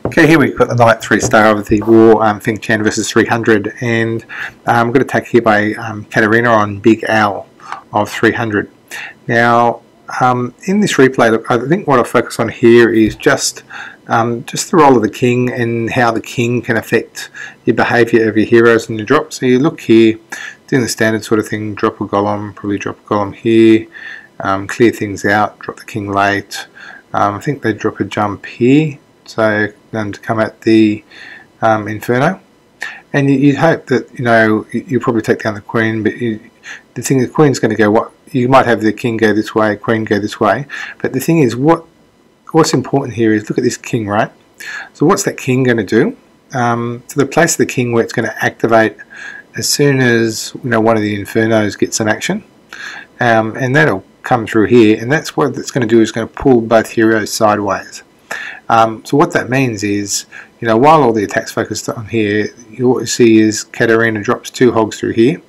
Okay, here we've got the Knight 3-star of the war, Fengtian versus 300, and I'm going to attack here by Katarina on Big Owl of 300. Now, in this replay, look, I think what I'll focus on here is just the role of the king and how the king can affect your behaviour of your heroes and your drops. So you look here, doing the standard sort of thing, drop a golem, probably drop a golem here, clear things out, drop the king late. I think they drop a jump here, so to come at the inferno, and you'd hope that you'll probably take down the queen, but the thing, the queen's going to go, what you might have the king go this way, queen go this way, but the thing is, what's important here is look at this king, right? So what's that king going to do? To the place of the king where it's going to activate as soon as one of the infernos gets some action, and that'll come through here, and that's what it's going to do, is going to pull both heroes sideways. So what that means is, while all the attacks focused on here, what you see is Katarina drops 2 hogs through here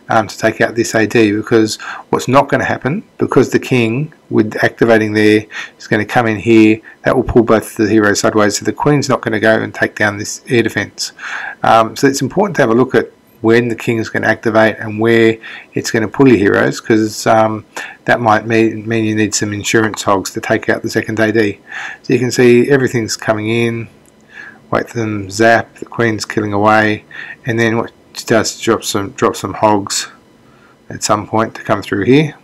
to take out this AD, because what's not going to happen, because the king with activating there is going to come in here, that will pull both the heroes sideways, so the queen's not going to go and take down this air defense. So it's important to have a look at when the king is going to activate and where it's going to pull your heroes, because that might mean you need some insurance hogs to take out the second AD. So you can see everything's coming in, wait for them zap, the queen's killing away, and then what it does is drop some hogs at some point to come through here.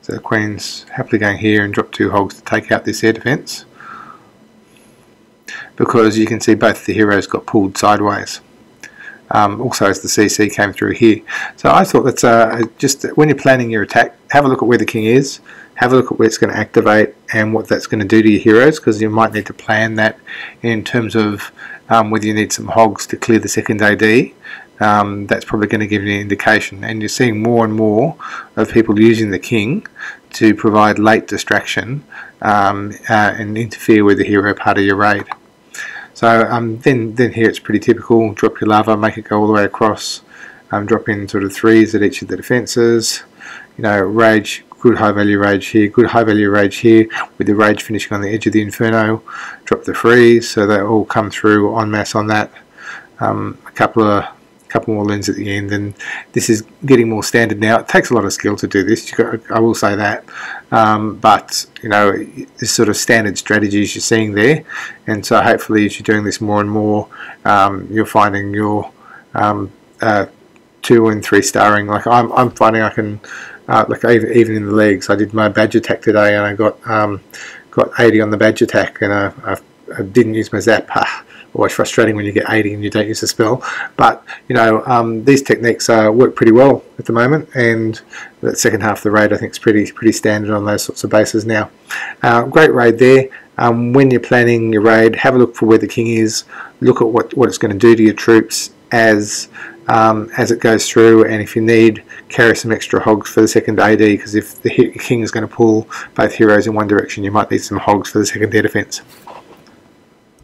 So the queen's happily going here and drop 2 hogs to take out this air defense, because you can see both the heroes got pulled sideways. Also as the CC came through here. So I thought that's just when you're planning your attack, have a look at where the king is, have a look at where it's going to activate and what that's going to do to your heroes, because you might need to plan that in terms of whether you need some hogs to clear the second AD. That's probably going to give you an indication, and you're seeing more and more of people using the king to provide late distraction and interfere with the hero part of your raid. So then here it's pretty typical, drop your lava, make it go all the way across, drop in sort of 3s at each of the defences, rage, good high value rage here, good high value rage here, with the rage finishing on the edge of the inferno, drop the freeze, so they all come through en masse on that, a couple more lens at the end, and this is getting more standard now. It takes a lot of skill to do this, I will say that, but this sort of standard strategies you're seeing there, and so hopefully as you're doing this more and more, you're finding your 2 and 3 starring. Like I'm finding I can, like even in the legs, I did my badge attack today and I got 80 on the badge attack, and I didn't use my zap. Always frustrating when you get 80 and you don't use a spell, but these techniques work pretty well at the moment, and the second half of the raid I think is pretty standard on those sorts of bases now. Great raid there. When you're planning your raid, have a look for where the king is, look at what it's going to do to your troops as it goes through, and if you need, carry some extra hogs for the second AD, because if the king is going to pull both heroes in one direction, you might need some hogs for the second air defense.